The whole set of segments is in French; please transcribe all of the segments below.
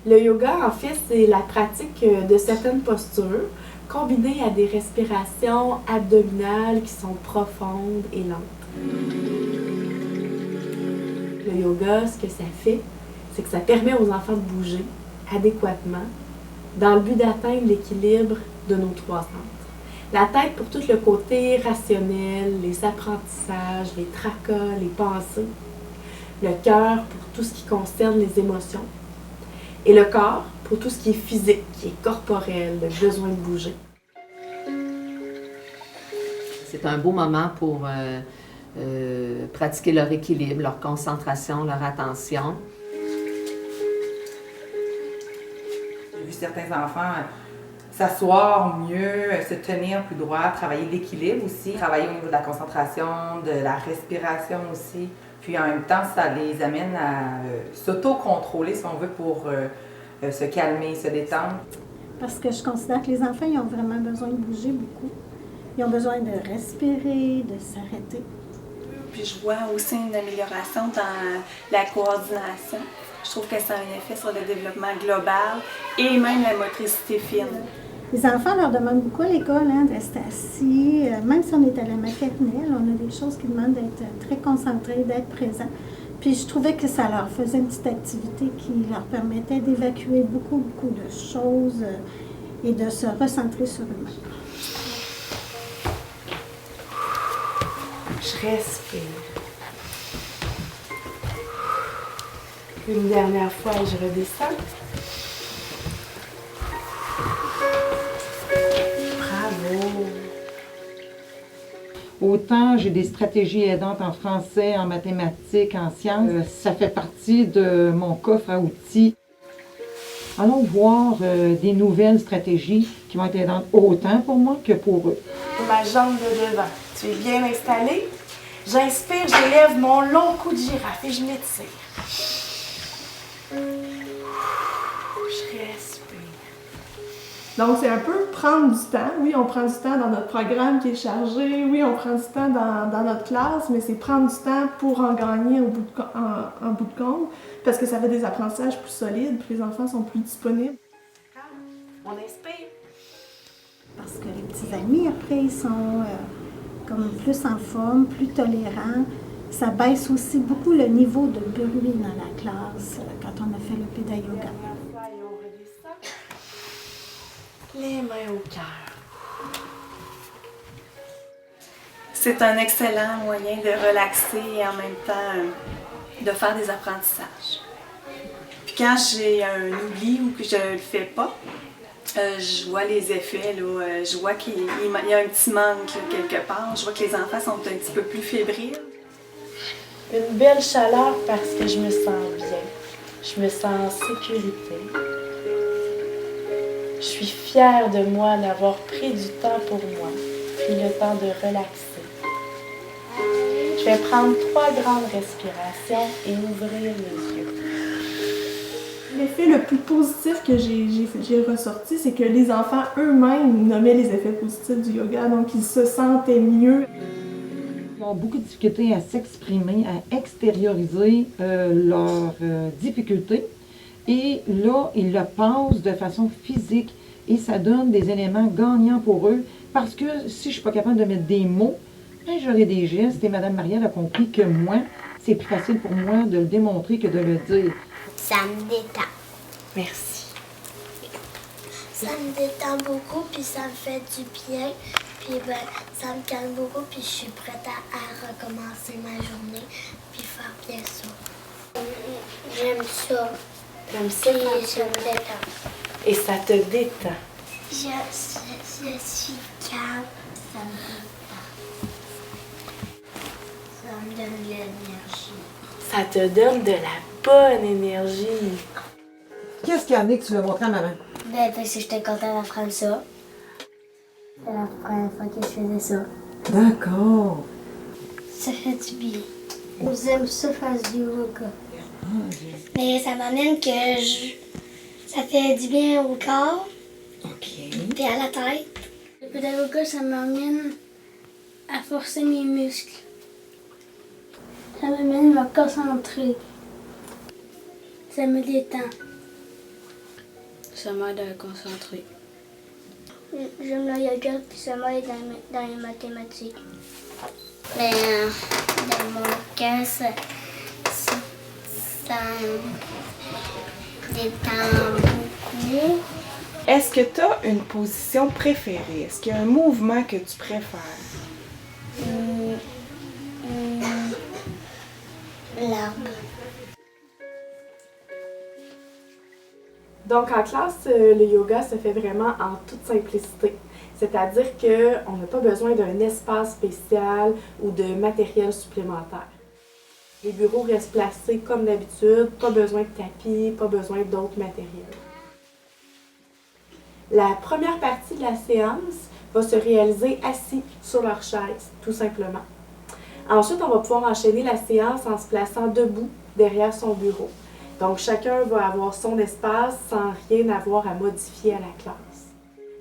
Le yoga, en fait, c'est la pratique de certaines postures combinées à des respirations abdominales qui sont profondes et lentes. Le yoga, ce que ça fait, c'est que ça permet aux enfants de bouger adéquatement dans le but d'atteindre l'équilibre de nos trois centres. La tête pour tout le côté rationnel, les apprentissages, les tracas, les pensées. Le cœur pour tout ce qui concerne les émotions. Et le corps pour tout ce qui est physique, qui est corporel, le besoin de bouger. C'est un beau moment pour pratiquer leur équilibre, leur concentration, leur attention. J'ai vu certains enfants s'asseoir mieux, se tenir plus droit, travailler l'équilibre aussi, travailler au niveau de la concentration, de la respiration aussi. Puis en même temps, ça les amène à s'auto-contrôler, si on veut, pour se calmer, se détendre. Parce que je considère que les enfants, ils ont vraiment besoin de bouger beaucoup. Ils ont besoin de respirer, de s'arrêter. Puis je vois aussi une amélioration dans la coordination. Je trouve que ça a un effet sur le développement global et même la motricité fine. Les enfants leur demandent beaucoup à l'école de rester assis. Même si on est à la maternelle, on a des choses qui demandent d'être très concentrés, d'être présents. Puis je trouvais que ça leur faisait une petite activité qui leur permettait d'évacuer beaucoup de choses et de se recentrer sur eux-mêmes. Je respire. Une dernière fois et je redescends. Bravo! Autant j'ai des stratégies aidantes en français, en mathématiques, en sciences, ça fait partie de mon coffre à outils. Allons voir des nouvelles stratégies qui vont être aidantes autant pour moi que pour eux. Ma jambe de devant. Tu es bien installé? J'inspire, j'élève mon long cou de girafe et je m'étire. Je respire. Donc, c'est un peu prendre du temps. Oui, on prend du temps dans notre programme qui est chargé. Oui, on prend du temps dans notre classe, mais c'est prendre du temps pour en gagner en bout de compte, parce que ça fait des apprentissages plus solides, puis les enfants sont plus disponibles. On inspire. Parce que les petits amis, après, ils sont comme plus en forme, plus tolérants. Ça baisse aussi beaucoup le niveau de bruit dans la classe quand on a fait le Pida Yoga. Les mains au cœur. C'est un excellent moyen de relaxer et en même temps de faire des apprentissages. Puis quand j'ai un oubli ou que je ne le fais pas, je vois les effets, là, je vois qu'il y a un petit manque là, quelque part. Je vois que les enfants sont un petit peu plus fébriles. Une belle chaleur parce que je me sens bien. Je me sens en sécurité. Je suis fière de moi d'avoir pris du temps pour moi, puis le temps de relaxer. Je vais prendre 3 grandes respirations et ouvrir les yeux. L'effet le plus positif que j'ai ressorti, c'est que les enfants eux-mêmes nommaient les effets positifs du yoga, donc ils se sentaient mieux. Ils ont beaucoup de difficultés à s'exprimer, à extérioriser leurs difficultés. Et là, ils le passent de façon physique et ça donne des éléments gagnants pour eux parce que si je ne suis pas capable de mettre des mots, ben, j'aurai des gestes et Mme Marielle a compris que moi, c'est plus facile pour moi de le démontrer que de le dire. Ça me détend. Merci. Ça me détend beaucoup, puis ça me fait du bien. Puis ben, ça me calme beaucoup, puis je suis prête à recommencer ma journée, puis faire bien ça. J'aime ça. Comme ça, Je me détends. et ça te détend. Je suis calme, ça me détend. Ça me donne de l'énergie. Ça te donne de la bonne énergie. Qu'est-ce qu'il y en a que tu veux montrer à maman? Ben, parce que j'étais contente d'apprendre ça. C'est la première fois que je faisais ça. D'accord. Ça fait du bien. J'aime ça faire du yoga. Mais ça m'amène que ça fait du bien au corps. OK. Puis à la tête. Le Pida Yoga, ça m'amène à forcer mes muscles. Ça m'amène à me concentrer. Ça me détend. Ça m'aide à me concentrer. J'aime le yoga puis ça m'aide dans les mathématiques. Mais dans mon cas, ça me détend beaucoup. Est-ce que tu as une position préférée? Est-ce qu'il y a un mouvement que tu préfères? L'arbre. Donc, en classe, le yoga se fait vraiment en toute simplicité. C'est-à-dire qu'on n'a pas besoin d'un espace spécial ou de matériel supplémentaire. Les bureaux restent placés comme d'habitude, pas besoin de tapis, pas besoin d'autres matériels. La première partie de la séance va se réaliser assis sur leur chaise, tout simplement. Ensuite, on va pouvoir enchaîner la séance en se plaçant debout derrière son bureau. Donc, chacun va avoir son espace sans rien avoir à modifier à la classe.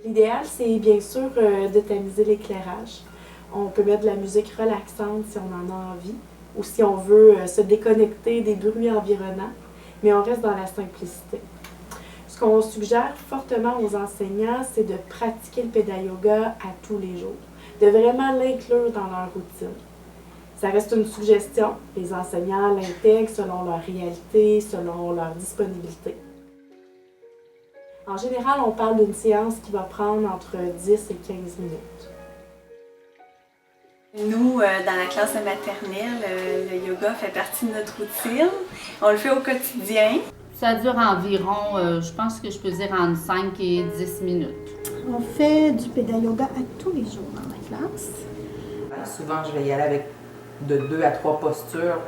L'idéal, c'est bien sûr de tamiser l'éclairage. On peut mettre de la musique relaxante si on en a envie ou si on veut se déconnecter des bruits environnants, mais on reste dans la simplicité. Ce qu'on suggère fortement aux enseignants, c'est de pratiquer le pédagoga à tous les jours, de vraiment l'inclure dans leur routine. Ça reste une suggestion. Les enseignants l'intègrent selon leur réalité, selon leur disponibilité. En général, on parle d'une séance qui va prendre entre 10 et 15 minutes. Nous, dans la classe de maternelle, le yoga fait partie de notre routine. On le fait au quotidien. Ça dure environ, je pense que je peux dire entre 5 et 10 minutes. On fait du pédagoga à tous les jours dans la classe. Souvent, je vais y aller avec de 2 à 3 postures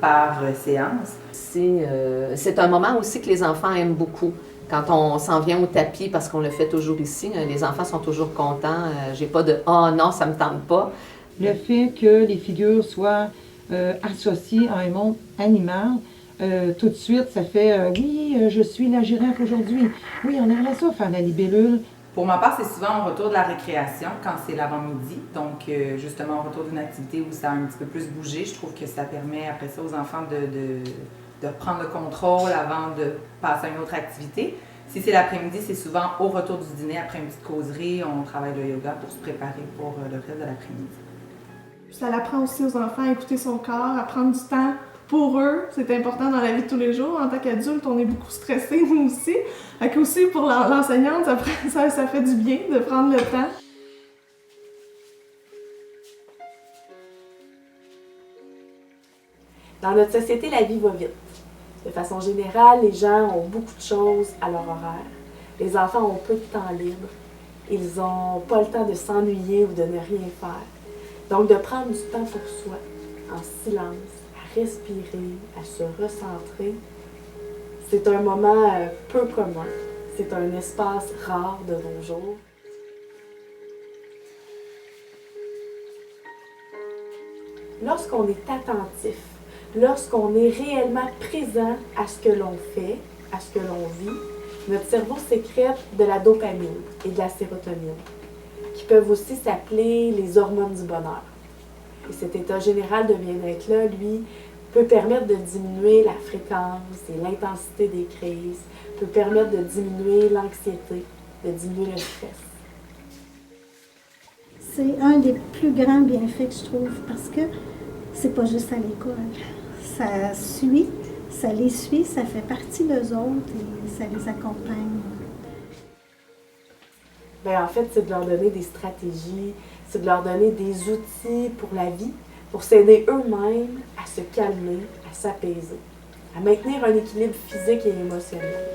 par séance. C'est un moment aussi que les enfants aiment beaucoup. Quand on s'en vient au tapis, parce qu'on le fait toujours ici, les enfants sont toujours contents. J'ai pas de « Ah non, ça me tente pas ». Le fait que les figures soient associées à un monde animal, tout de suite, ça fait oui, je suis la girafe aujourd'hui. Oui, on aimerait ça faire la libellule. Pour ma part, c'est souvent au retour de la récréation, quand c'est l'avant-midi. Donc, justement, au retour d'une activité où ça a un petit peu plus bougé, je trouve que ça permet après ça aux enfants de prendre le contrôle avant de passer à une autre activité. Si c'est l'après-midi, c'est souvent au retour du dîner, après une petite causerie, on travaille le yoga pour se préparer pour le reste de l'après-midi. Ça apprend aussi aux enfants à écouter son corps, à prendre du temps pour eux. C'est important dans la vie de tous les jours. En tant qu'adulte, on est beaucoup stressés, nous aussi. Fait que aussi, pour l'enseignante, ça fait du bien de prendre le temps. Dans notre société, la vie va vite. De façon générale, les gens ont beaucoup de choses à leur horaire. Les enfants ont peu de temps libre. Ils n'ont pas le temps de s'ennuyer ou de ne rien faire. Donc, de prendre du temps pour soi, en silence, à respirer, à se recentrer, c'est un moment peu commun. C'est un espace rare de nos jours. Lorsqu'on est attentif, lorsqu'on est réellement présent à ce que l'on fait, à ce que l'on vit, notre cerveau sécrète de la dopamine et de la sérotonine, qui peuvent aussi s'appeler les hormones du bonheur. Et cet état général de bien-être-là, lui, peut permettre de diminuer la fréquence et l'intensité des crises, peut permettre de diminuer l'anxiété, de diminuer le stress. C'est un des plus grands bienfaits que je trouve parce que c'est pas juste à l'école. Ça les suit, ça fait partie d'eux autres et ça les accompagne. Bien, en fait, c'est de leur donner des stratégies, c'est de leur donner des outils pour la vie, pour s'aider eux-mêmes à se calmer, à s'apaiser, à maintenir un équilibre physique et émotionnel.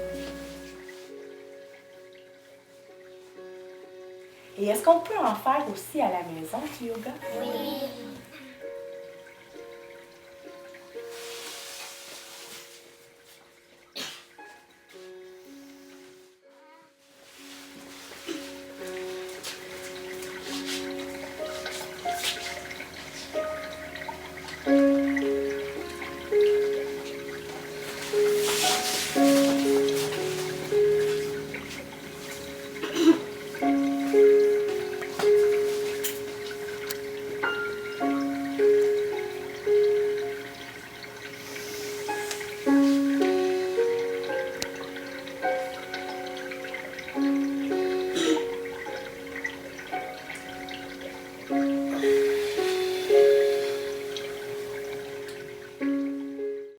Et est-ce qu'on peut en faire aussi à la maison du yoga? Oui.